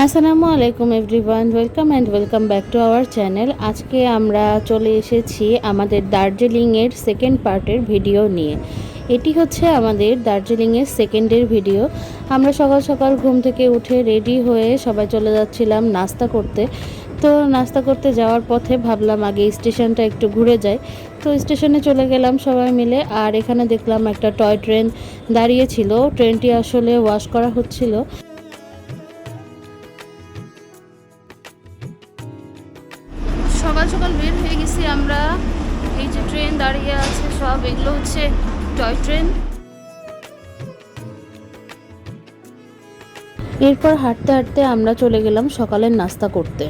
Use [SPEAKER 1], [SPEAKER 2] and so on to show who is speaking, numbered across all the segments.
[SPEAKER 1] আসসালামু আলাইকুম everyone, welcome back to our channel. আজকে আমরা চলে এসেছি আমাদের দার্জিলিংয়ের সেকেন্ড পার্টের ভিডিও নিয়ে। এটি হচ্ছে আমাদের দার্জিলিংয়ের সেকেন্ডের ভিডিও। আমরা সকাল সকাল ঘুম থেকে উঠে রেডি হয়ে সবাই চলে যাচ্ছিলাম নাস্তা করতে। তো নাস্তা করতে যাওয়ার পথে ভাবলাম আগে স্টেশনটা একটু ঘুরে যাই। তো স্টেশনে চলে গেলাম সবাই মিলে। আর এখানে দেখলাম একটা টয় ট্রেন দাঁড়িয়েছিল। ট্রেনটি আসলে ওয়াশ করা হচ্ছিল। সকাল সকাল বের হয়ে গেছি আমরা। এই যে ট্রেন দাঁড়িয়ে আছে, সব এগুলো হচ্ছে টয় ট্রেন। এরপর হাঁটতে হাঁটতে আমরা চলে গেলাম সকালের নাস্তা করতে।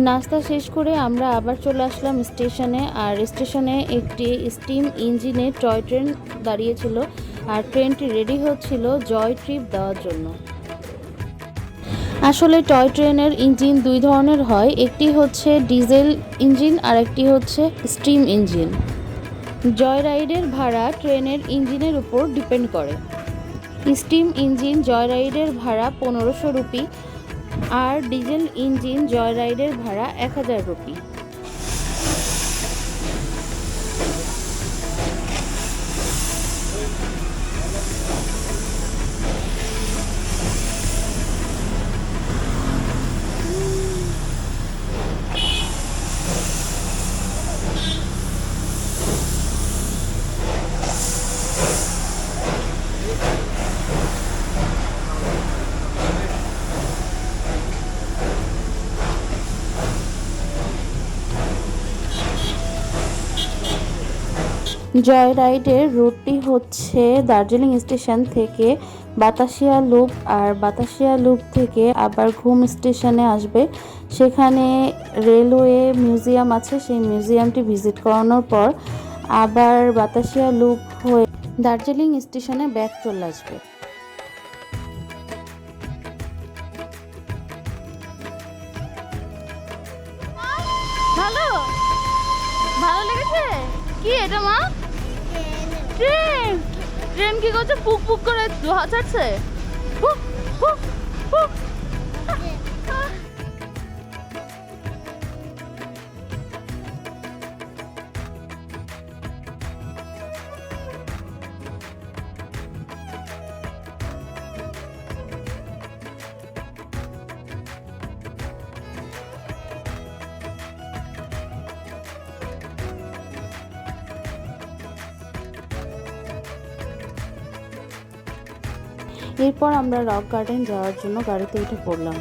[SPEAKER 1] নাস্তা শেষ করে আমরা আবার চলে আসলাম স্টেশনে। আর স্টেশনে একটি স্টিম ইঞ্জিনের টয় ট্রেন দাঁড়িয়েছিল। আর ট্রেনটি রেডি হচ্ছিল জয় ট্রিপ দেওয়ার জন্য। আসলে টয় ট্রেনের ইঞ্জিন দুই ধরনের হয়, একটি হচ্ছে ডিজেল ইঞ্জিন আর একটি হচ্ছে স্টিম ইঞ্জিন। জয় রাইডের ভাড়া ট্রেনের ইঞ্জিনের উপর ডিপেন্ড করে। স্টিম ইঞ্জিন জয় রাইডের ভাড়া 1500 রুপি আর ডিজেল ইঞ্জিন জয় রাইডের ভাড়া 1000 রুপি। জয় রাইডের রুটটি হচ্ছে দার্জিলিং স্টেশন থেকে বাতাসিয়া লুপ, আর বাতাসিয়া লুপ থেকে আবার ঘুম স্টেশনে আসবে। সেখানে রেলওয়ে মিউজিয়াম আছে, সেই মিউজিয়ামটি ভিজিট করানোর পর আবার বাতাসিয়া লুপ হয়ে দার্জিলিং স্টেশনে ব্যাক চলে আসবে। ভালো ভালো লেগেছে। কি এটা মা? ট্রেন ট্রেন কি করছে? পুক পুক করে ধোঁয়া ছাড়ছে। এরপর আমরা রক গার্ডেন যাওয়ার জন্য গাড়িতে উঠে পড়লাম।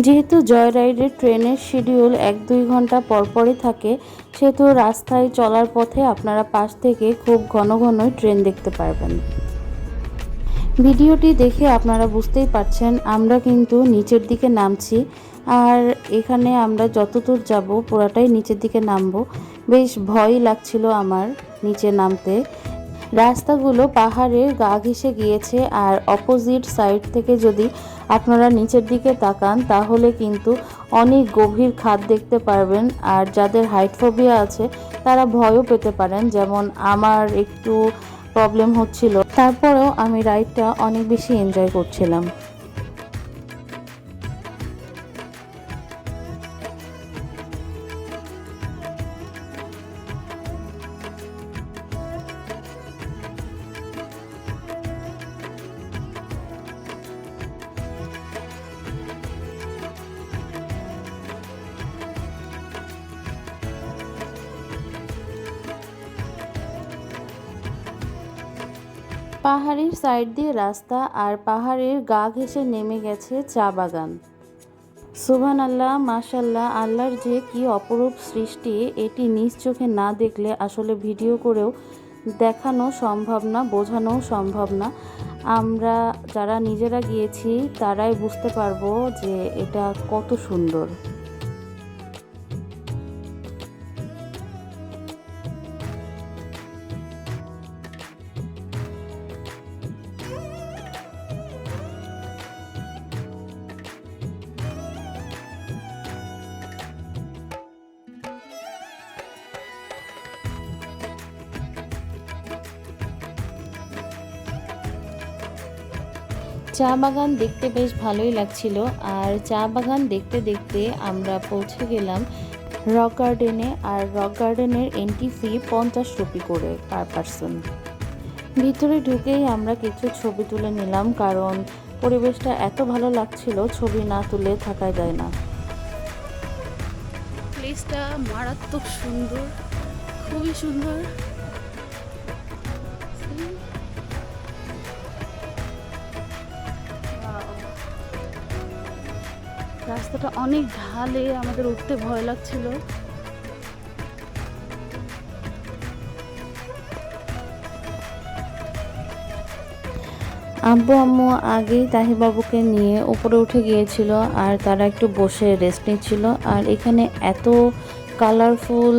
[SPEAKER 1] যেহেতু জয় রাইডের ট্রেনের শিডিউল 1-2 ঘন্টা পরপরই থাকে, সেহেতু রাস্তায় চলার পথে আপনারা পাশ থেকে খুব ঘন ঘনই ট্রেন দেখতে পারবেন। ভিডিওটি দেখে আপনারা বুঝতেই পারছেন আমরা কিন্তু নিচের দিকে নামছি। আর এখানে আমরা যতদূর যাব পুরাটাই নিচের দিকে নামবো। বেশ ভয়ই লাগছিল আমার নিচে নামতে। রাস্তাগুলো পাহাড়ের গা ঘেঁষে গিয়েছে, আর অপোজিট সাইড থেকে যদি আপনারা নিচের দিকে তাকান তাহলে কিন্তু অনেক গভীর খাদ দেখতে পারবেন। আর যাদের হাইট ফোবিয়া আছে তারা ভয়ও পেতে পারেন, যেমন আমার একটু প্রবলেম হচ্ছিল, তারপরেও আমি রাইডটা অনেক বেশি এনজয় করছিলাম। পাহাড়ের সাইড দিয়ে রাস্তা আর পাহাড়ের গা ঘেঁষে নেমে গেছে চা বাগান। সুবহানাল্লাহ, মাশাল্লাহ, আল্লাহর যে কি অপরূপ সৃষ্টি, এটি নিজ চোখে না দেখলে আসলে ভিডিও করেও দেখানো সম্ভব না, বোঝানোও সম্ভব না। আমরা যারা নিজেরা গিয়েছি তারাই বুঝতে পারবো যে এটা কত সুন্দর। চা বাগান দেখতে বেশ ভালোই লাগছিল। আর চা বাগান দেখতে দেখতে আমরা পৌঁছে গেলাম রক গার্ডেনে। আর রক গার্ডেনের এন্ট্রি ফি 50 রুপি করে পার পারসন। ভিতরে ঢুকেই আমরা কিছু ছবি তুলে নিলাম, কারণ পরিবেশটা এত ভালো লাগছিল, ছবি না তুলে থাকা যায় না।
[SPEAKER 2] প্লেসটা মারাত্মক সুন্দর, খুবই সুন্দর। রাস্তাটা অনেক ঢালে, আমাদের উঠতে ভয় লাগছিল।
[SPEAKER 1] আব্বু আম্মু আগেই তাহিবাবুকে নিয়ে উপরে উঠে গিয়েছিল, আর তারা একটু বসে রেস্ট নিচ্ছিল। আর এখানে এত কালারফুল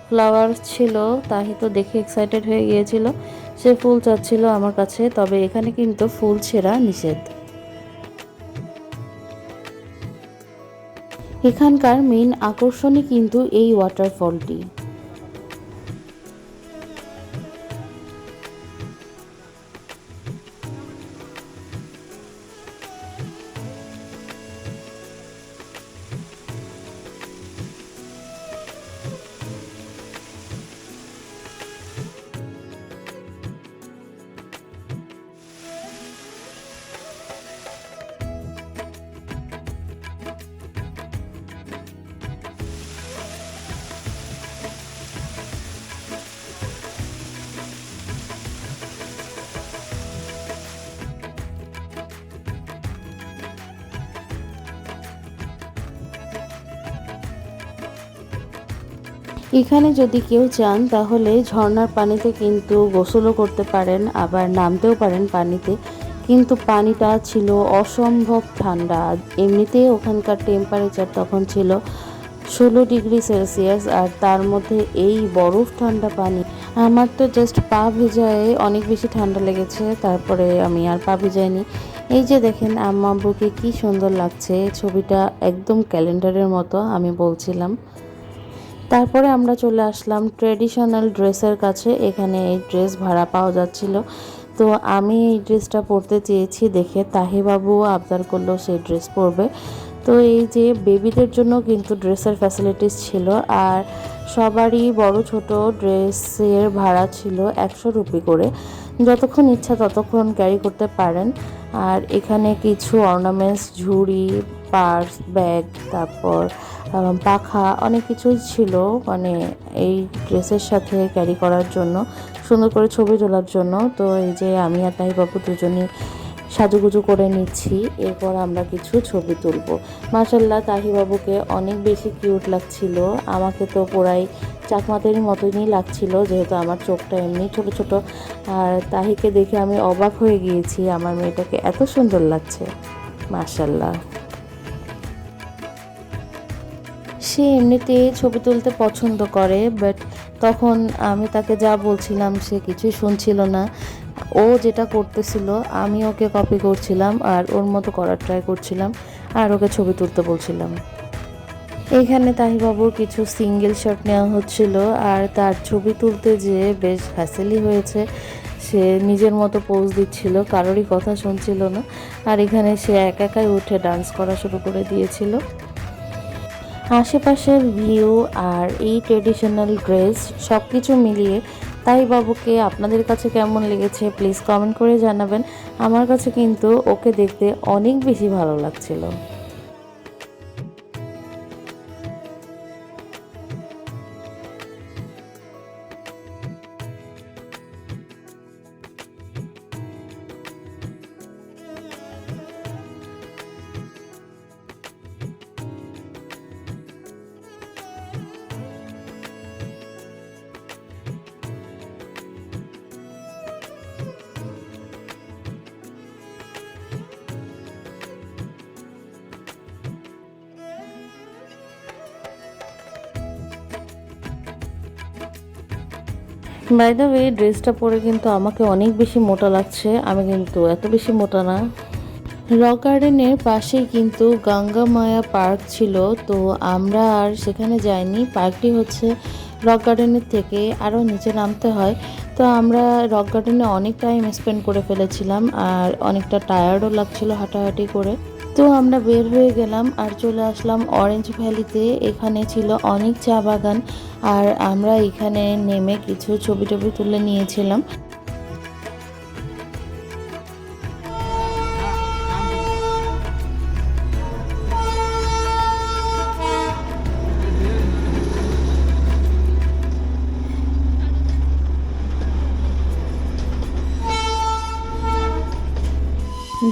[SPEAKER 1] ফ্লাওয়ার ছিল, তাহি তো দেখে এক্সাইটেড হয়ে গিয়েছিল, সে ফুল চাচ্ছিল আমার কাছে। তবে এখানে কিন্তু ফুল ছেঁড়া নিষেধ। এখানকার মেইন আকর্ষণই কিন্তু এই ওয়াটারফলটি। এখানে যদি কেউ চান তাহলে ঝর্ণার পানিতে কিন্তু গোসলও করতে পারেন, আবার নামতেও পারেন পানিতে। কিন্তু পানিটা ছিল অসম্ভব ঠান্ডা। এমনিতে ওখানকার টেম্পারেচার তখন ছিল 16 ডিগ্রি সেলসিয়াস, আর তার মধ্যে এই বরফ ঠান্ডা পানি। আমার তো জাস্ট পা ভেজায় অনেক বেশি ঠান্ডা লেগেছে, তারপরে আমি আর পা ভেজাইনি। এই যে দেখেন আম্মা আব্বুকে কি সুন্দর লাগছে, ছবিটা একদম ক্যালেন্ডারের মতো আমি বলছিলাম। তারপরে আমরা চলে আসলাম ট্রেডিশনাল ড্রেসের কাছে। এখানে এই ড্রেস ভাড়া পাওয়া যাচ্ছিল, তো আমি এই ড্রেসটা পরতে চেয়েছি দেখে তাহিবাবু আবদার করলো সেই ড্রেস পরবে। তো এই যে বেবিদের জন্য কিন্তু ড্রেসের ফ্যাসিলিটিস ছিল, আর সবারই বড় ছোট ড্রেসের ভাড়া ছিল 100 রুপি করে। যতক্ষণ ইচ্ছা ততক্ষণ ক্যারি করতে পারেন। আর এখানে কিছু অর্নামেন্টস, ঝুড়ি, পার্স, ব্যাগ, তারপর পাখা, অনেক কিছুই ছিল, মানে এই ড্রেসের সাথে ক্যারি করার জন্য, সুন্দর করে ছবি তোলার জন্য। তো এই যে আমি আর তাহিবাবু দুজনই সাজুগুজু করে নিচ্ছি, এরপর আমরা কিছু ছবি তুলব। মাশাল্লাহ, তাহিবাবুকে অনেক বেশি কিউট লাগছিল, আমাকে তো পুরাই চাকমাতের মতনই লাগছিল, যেহেতু আমার চোখটা এমনি ছোট ছোট। আর তাহিকে দেখে আমি অবাক হয়ে গিয়েছি, আমার মেয়েটাকে এত সুন্দর লাগছে, মাশাল্লাহ। সে এমনিতে ছবি তুলতে পছন্দ করে, বাট তখন আমি তাকে যা বলছিলাম সে কিছুই শুনছিল না। ও যেটা করতেছিল আমি ওকে কপি করছিলাম, আর ওর মতো করার ট্রাই করছিলাম, আর ওকে ছবি তুলতে বলছিলাম। এখানে তাহিবাবুর কিছু সিঙ্গেল শট নেওয়া হচ্ছিল, আর তার ছবি তুলতে যেয়ে বেশ হ্যাসেলই হয়েছে। সে নিজের মতো পোজ দিচ্ছিল, কারোরই কথা শুনছিল না। আর এখানে সে একাই উঠে ডান্স করা শুরু করে দিয়েছিল। আশেপাশের ভিউ আর এই ট্রেডিশনাল ড্রেস সব কিছু মিলিয়ে তাহিবাবুকে আপনাদের কাছে কেমন লেগেছে প্লিজ কমেন্ট করে জানাবেন। আমার কাছে কিন্তু ওকে দেখতে অনেক বেশি ভালো লাগছিল। বাই দ্য ওয়ে, ড্রেসটা পরে কিন্তু আমাকে অনেক বেশি মোটা লাগছে, আমি কিন্তু এত বেশি মোটা না। রক গার্ডেনের পাশেই কিন্তু গঙ্গা মায়া পার্ক ছিল, তো আমরা আর সেখানে যাইনি। পার্কটি হচ্ছে রক গার্ডেনের থেকে আরও নিচে নামতে হয়। তো আমরা রক গার্ডেনে অনেক টাইম স্পেন্ড করে ফেলেছিলাম, আর অনেকটা টায়ার্ডও লাগছিল হাঁটাহাঁটি করে। তো আমরা বের হয়ে গেলাম আর চলে আসলাম অরেঞ্জ ভ্যালিতে। এখানে ছিল অনেক চা বাগান, আর আমরা এখানে নেমে কিছু ছবি টবি তুলে নিয়েছিলাম।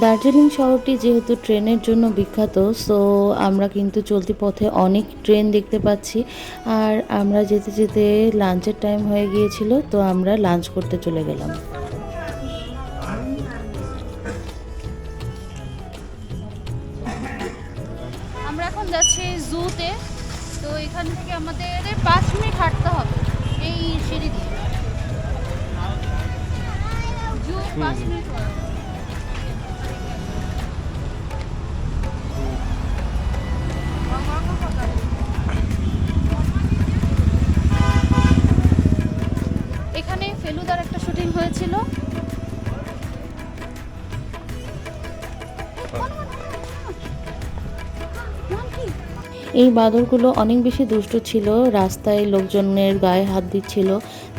[SPEAKER 1] দার্জিলিং শহরটি যেহেতু ট্রেনের জন্য বিখ্যাত, সো আমরা কিন্তু চলতি পথে অনেক ট্রেন দেখতে পাচ্ছি। আর আমরা যেতে যেতে লাঞ্চের টাইম হয়ে গিয়েছিল, তো আমরা লাঞ্চ করতে চলে গেলাম।
[SPEAKER 2] আমরা এখন যাচ্ছি জুতে। তো এখান থেকে আমাদের 5 মিনিট হাঁটতে হবে এই সিঁড়ি দিয়ে। জু 5 মিনিট হবে। এখানে ফেলুদার একটা শুটিং হয়েছিল।
[SPEAKER 1] এই বাঁদরগুলো অনেক বেশি দুষ্ট ছিল, রাস্তায় লোকজনের গায়ে হাত দিচ্ছিল,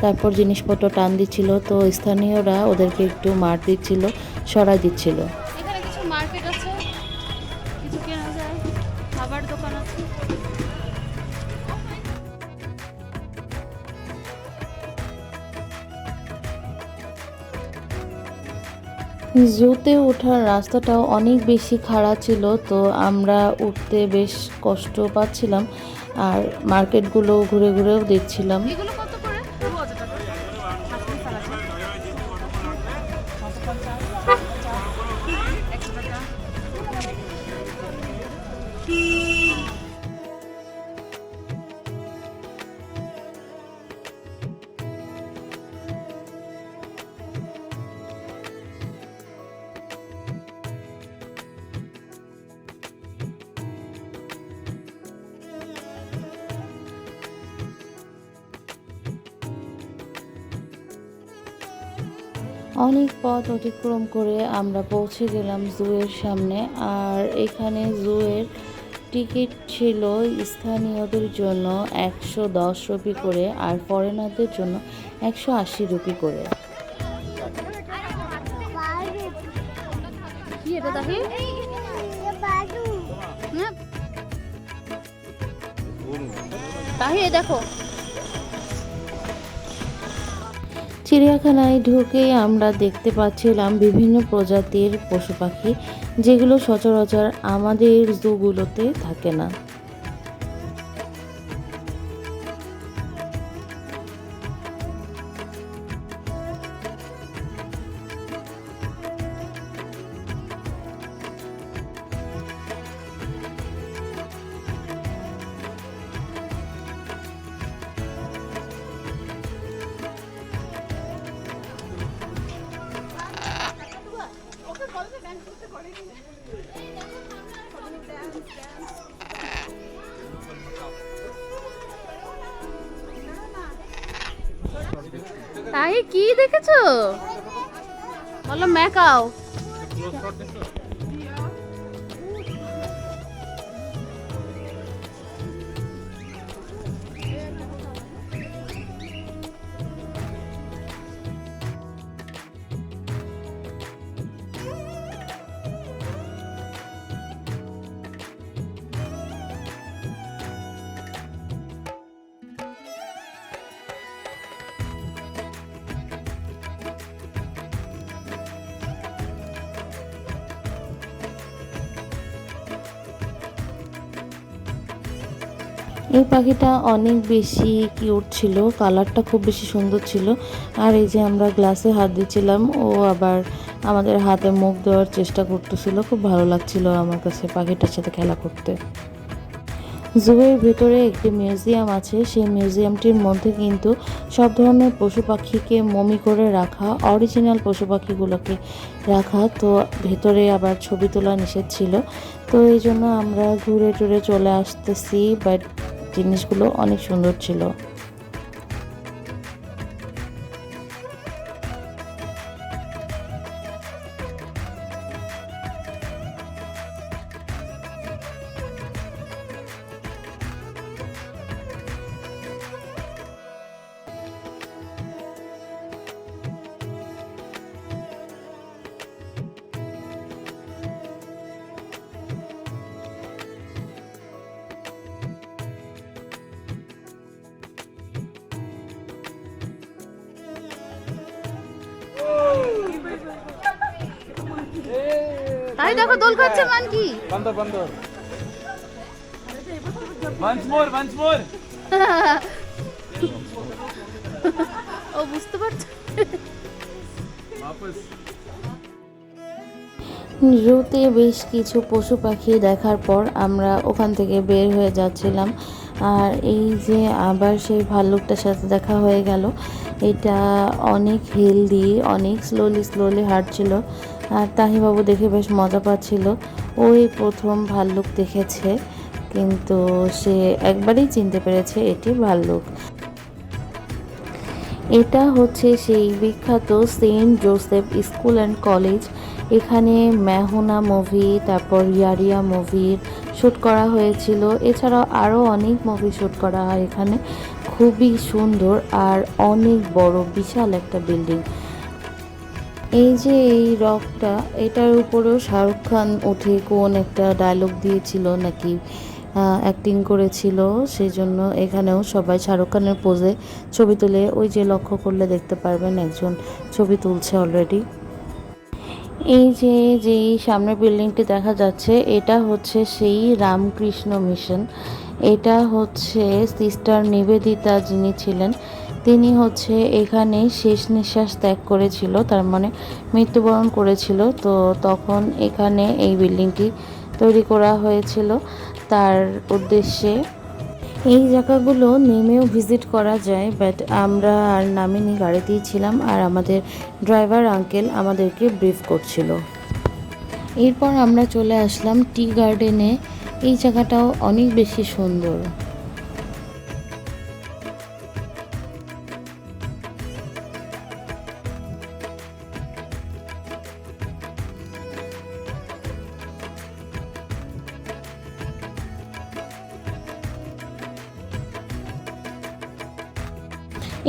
[SPEAKER 1] তারপর জিনিসপত্র টান দিচ্ছিল। তো স্থানীয়রা ওদেরকে একটু মার দিচ্ছিল, সরাই দিচ্ছিল।
[SPEAKER 2] এখানে কিছু মার্কেট আছে, কিছু কেনা যায়, খাবার দোকান আছে।
[SPEAKER 1] জুতে ওঠার রাস্তাটাও অনেক বেশি খাড়া ছিল, তো আমরা উঠতে বেশ কষ্ট পাচ্ছিলাম। আর মার্কেটগুলো ঘুরে ঘুরেও দেখছিলাম।
[SPEAKER 2] এগুলো কত করে? 2000 টাকা। হাসপাতাল আছে। 100 টাকা।
[SPEAKER 1] অনেক পথ অতিক্রম করে আমরা পৌঁছে গেলাম জুয়ের সামনে। আর এখানে জুয়ের টিকিট ছিল স্থানীয়দের জন্য 110 রুপি করে, আর ফরেনারদের জন্য 180 রুপি করে।
[SPEAKER 2] কি এটা দাহি? দাহি দেখো।
[SPEAKER 1] চিড়িয়াখানায় ঢুকেই আমরা দেখতে পাচ্ছিলাম বিভিন্ন প্রজাতির পশু পাখি, যেগুলো সচরাচর আমাদের জুগুলোতে থাকে না।
[SPEAKER 2] তাই কি দেখেছো? বলো ম্যাকাও।
[SPEAKER 1] এই পাখিটা অনেক বেশি কিউট ছিল, কালারটা খুব বেশি সুন্দর ছিল। আর এই যে আমরা গ্লাসে হাত দিচ্ছিলাম, ও আবার আমাদের হাতে মুখ দেওয়ার চেষ্টা করতেছিল। খুব ভালো লাগছিল আমার কাছে পাখিটার সাথে খেলা করতে। জুয়ের ভেতরে একটি মিউজিয়াম আছে, সেই মিউজিয়ামটির মধ্যে কিন্তু সব ধরনের পশু পাখিকে মমি করে রাখা, অরিজিনাল পশু পাখিগুলোকে রাখা। তো ভেতরে আবার ছবি তোলা নিষেধ ছিল, তো এই জন্য আমরা ঘুরে টুরে চলে আসতেছি, বাট জিনিসগুলো অনেক সুন্দর ছিল।
[SPEAKER 2] তাই দেখো দোল খাচ্ছে মানকি।
[SPEAKER 3] बंदर बंदर once more
[SPEAKER 2] ও বুঝতে পারছো।
[SPEAKER 3] वापस
[SPEAKER 1] জুতে বেশ কিছু পশু পাখি দেখার পর আমরা ওখান থেকে বের হয়ে যাচ্ছিলাম। আর এই যে আবার সেই ভাল্লুকটার সাথে দেখা হয়ে গেল। এটা অনেক হেলদি, অনেক স্লোলি হাঁটছিল। আর তাহিবাবু দেখে বেশ মজা পাচ্ছিল। ওই প্রথম ভাল্লুক দেখেছে, কিন্তু সে একবারেই চিনতে পেরেছে এটি ভাল্লুক। এটা হচ্ছে সেই বিখ্যাত Saint Joseph School and College. এখানে মেহুনা মুভি, তারপর ইয়ারিয়া মুভির শ্যুট করা হয়েছিল। এছাড়াও আরও অনেক মুভি শ্যুট করা হয় এখানে। খুবই সুন্দর আর অনেক বড়, বিশাল একটা বিল্ডিং। এই যে এই রকটা, এটার উপরেও শাহরুখ খান উঠে কোন একটা ডায়লগ দিয়েছিল নাকি অ্যাক্টিং করেছিল, সেই জন্য এখানেও সবাই শাহরুখ খানের পোজে ছবি তুলে, ওই যে লক্ষ্য করলে দেখতে পারবেন একজন ছবি তুলছে অলরেডি। এই যে যেই সামনের বিল্ডিংটি দেখা যাচ্ছে, এটা হচ্ছে সেই রামকৃষ্ণ মিশন। এটা হচ্ছে সিস্টার নিবেদিতা যিনি ছিলেন, তিনি হচ্ছে এখানে শেষ নিঃশ্বাস ত্যাগ করেছিল, তার মানে মৃত্যুবরণ করেছিল। তো তখন এখানে এই বিল্ডিংটি তৈরি করা হয়েছিল তার উদ্দেশ্যে। এই জায়গাগুলো নেমেও ভিজিট করা যায়, বাট আমরা আর নামিনি, গাড়িতেই ছিলাম। আর আমাদের ড্রাইভার আঙ্কেল আমাদেরকে ব্রিফ করছিল। এরপর আমরা চলে আসলাম টি গার্ডেনে। এই জায়গাটাও অনেক বেশি সুন্দর।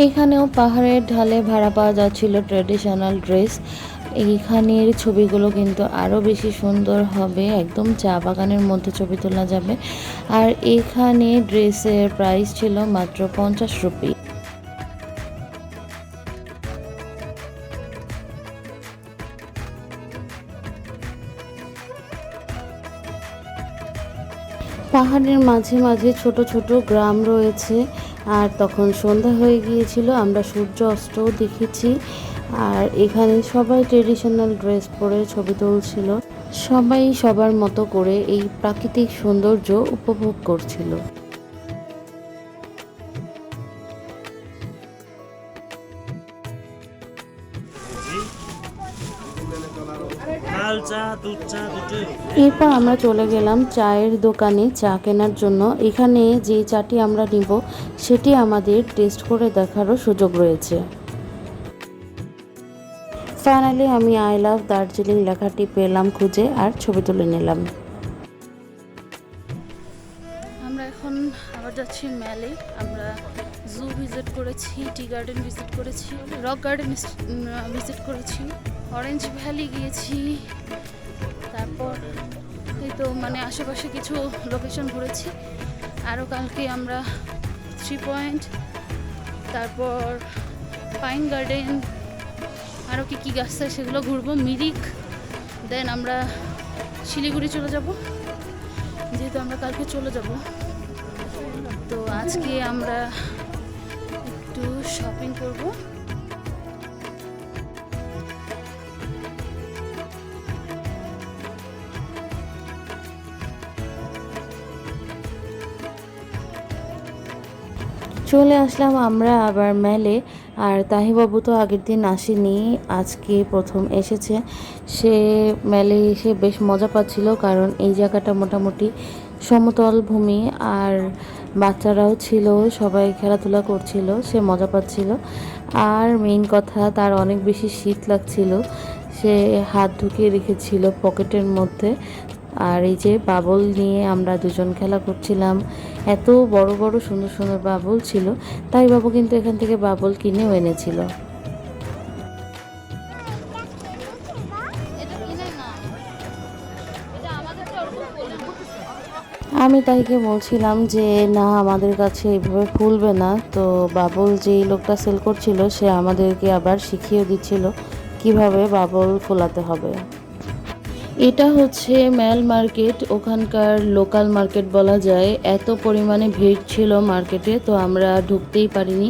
[SPEAKER 1] এখানেও পাহাড়ের ঢালে ভাড়া পাওয়া যাচ্ছিল ট্র্যাডিশনাল ড্রেস। এইখানের ছবিগুলো কিন্তু আরও বেশি সুন্দর হবে, একদম চা বাগানের মধ্যে ছবি তোলা যাবে। আর এখানে ড্রেসের প্রাইস ছিল মাত্র 50 রুপি। পাহাড়ের মাঝে মাঝে ছোট ছোট গ্রাম রয়েছে। আর তখন সন্ধ্যা হয়ে গিয়েছিল, আমরা সূর্য অস্তও দেখেছি। আর এখানে সবাই ট্রেডিশনাল ড্রেস পরে ছবি তুলছিল, সবাই সবার মতো করে এই প্রাকৃতিক সৌন্দর্য উপভোগ করছিল। এরপর আমরা চলে গেলাম চায়ের দোকানে চা কেনার জন্য। এখানে যে চাটি আমরা নিব সেটি আমাদের টেস্ট করে দেখারও সুযোগ রয়েছে। ফাইনালি আমি আই লাভ দার্জিলিং লেখাটি পেলাম খুঁজে আর ছবি তুলে নিলাম।
[SPEAKER 2] আমরা এখন আবার যাচ্ছি মেলে। আমরা জু ভিজিট করেছি, টি গার্ডেন ভিজিট করেছি, রক গার্ডেন ভিজিট করেছি, অরেঞ্জ ভ্যালি গিয়েছি, তারপর এই তো মানে আশেপাশে কিছু লোকেশন ঘুরেছি। আরও কালকে আমরা 3 পয়েন্ট, তারপর পাইন গার্ডেন, আরও কী গাছ আছে সেগুলো ঘুরবো, মিরিক। দেন আমরা শিলিগুড়ি চলে যাব, যেহেতু আমরা কালকে চলে যাব। তো আজকে আমরা একটু শপিং করব।
[SPEAKER 1] চলে আসলাম আমরা আবার মেলে। আর তাহিবাবু তো আগের দিন আসেনি, আজকে প্রথম এসেছে। সে মেলে এসে বেশ মজা পাচ্ছিল, কারণ এই জায়গাটা মোটামুটি সমতল ভূমি আর বাচ্চারাও ছিল, সবাই খেলাধুলা করছিল, সে মজা পাচ্ছিল। আর মেইন কথা, তার অনেক বেশি শীত লাগছিল, সে হাত ঢুকিয়ে রেখেছিল পকেটের মধ্যে। আর এই যে বাবল নিয়ে আমরা দুজন খেলা করছিলাম, এত বড় বড় সুন্দর সুন্দর বাবল ছিল। তাই বাবু কিন্তু এখান থেকে বাবল কিনেও এনেছিল। আমি তাইকে বলছিলাম যে না, আমাদের কাছে এইভাবে ফুলবে না। তো বাবল যেই লোকটা সেল করছিল সে আমাদেরকে আবার শিখিয়ে দিচ্ছিল কিভাবে বাবল ফোলাতে হবে। এটা হচ্ছে মেল মার্কেট, ওখানকার লোকাল মার্কেট বলা যায়। এত পরিমাণে ভিড় ছিল মার্কেটে, তো আমরা ঢুকতেই পারিনি।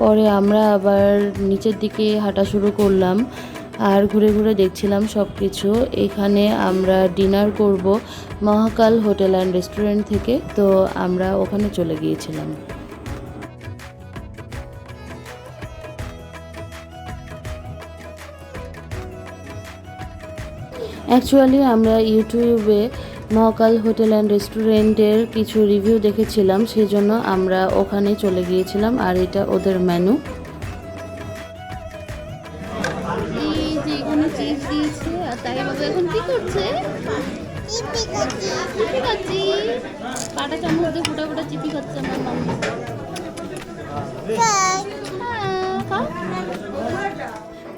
[SPEAKER 1] পরে আমরা আবার নিচের দিকে হাঁটা শুরু করলাম আর ঘুরে ঘুরে দেখছিলাম সব কিছু। এখানে আমরা ডিনার করব মহাকাল হোটেল অ্যান্ড রেস্টুরেন্ট থেকে, তো আমরা ওখানে চলে গিয়েছিলাম। অ্যাকচুয়ালি আমরা ইউটিউবে মহাকাল হোটেল অ্যান্ড রেস্টুরেন্টের কিছু রিভিউ দেখেছিলাম, সেজন্য আমরা ওখানে চলে গিয়েছিলাম। আর এটা ওদের মেনু।
[SPEAKER 2] এই যে এখানে চিপস দিয়েছে, আর তাই বাবু এখন কি করছে? চিপি খাচ্ছি। কাঁটা চামচ দিয়ে ফুটা ফুটা চিপি খাচ্ছে আমার মাম্মা।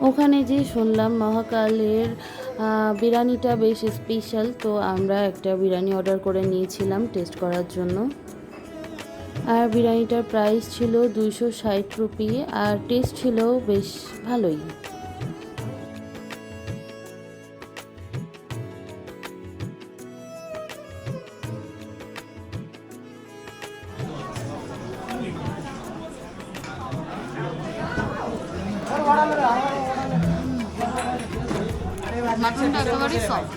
[SPEAKER 1] ওখানে যে শুনলাম মহাকালের বিরিয়ানিটা বেশ স্পেশাল, তো আমরা একটা বিরিয়ানি অর্ডার করে নিয়েছিলাম টেস্ট করার জন্য। আর বিরিয়ানিটার প্রাইস ছিল 260 রুপি, আর টেস্ট ছিল বেশ ভালোই।
[SPEAKER 2] মাটনটা একেবারেই সফট।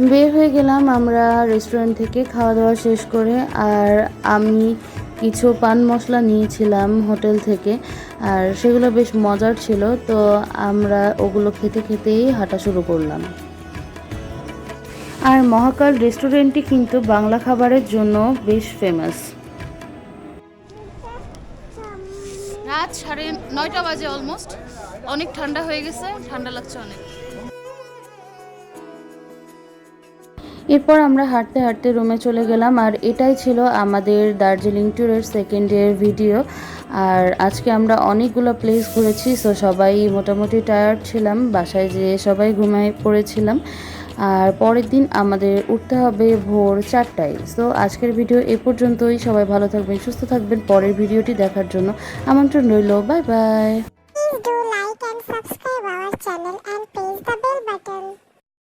[SPEAKER 1] বের হয়ে গেলাম আমরা রেস্টুরেন্ট থেকে খাওয়া দাওয়া শেষ করে। আর আমি কিছু পান মশলা নিয়েছিলাম হোটেল থেকে, আর সেগুলো বেশ মজার ছিল, তো আমরা ওগুলো খেতে খেতেই হাঁটা শুরু করলাম। আর মহাকাল রেস্টুরেন্টটি কিন্তু বাংলা খাবারের জন্য বেশ ফেমাস।
[SPEAKER 2] রাত 9:30 বাজে অলমোস্ট। অনেক ঠান্ডা হয়ে গেছে, ঠান্ডা লাগছে অনেক।
[SPEAKER 1] এরপর আমরা হাঁটতে হাঁটতে রুমে চলে গেলাম। আর এটাই ছিল আমাদের দার্জিলিং ট্যুরের সেকেন্ড ডের ভিডিও। আর আজকে আমরা অনেকগুলো প্লেস ঘুরেছি, সো সবাই মোটামুটি টায়ার্ড ছিলাম, বাসায় যেয়ে সবাই ঘুমিয়ে পড়েছিলাম। আর পরের দিন আমাদের উঠতে হবে ভোর 4টায়। সো আজকের ভিডিও এ পর্যন্তই। সবাই ভালো থাকবেন, সুস্থ থাকবেন। পরের ভিডিওটি দেখার জন্য আমন্ত্রণ রইল। Bye bye.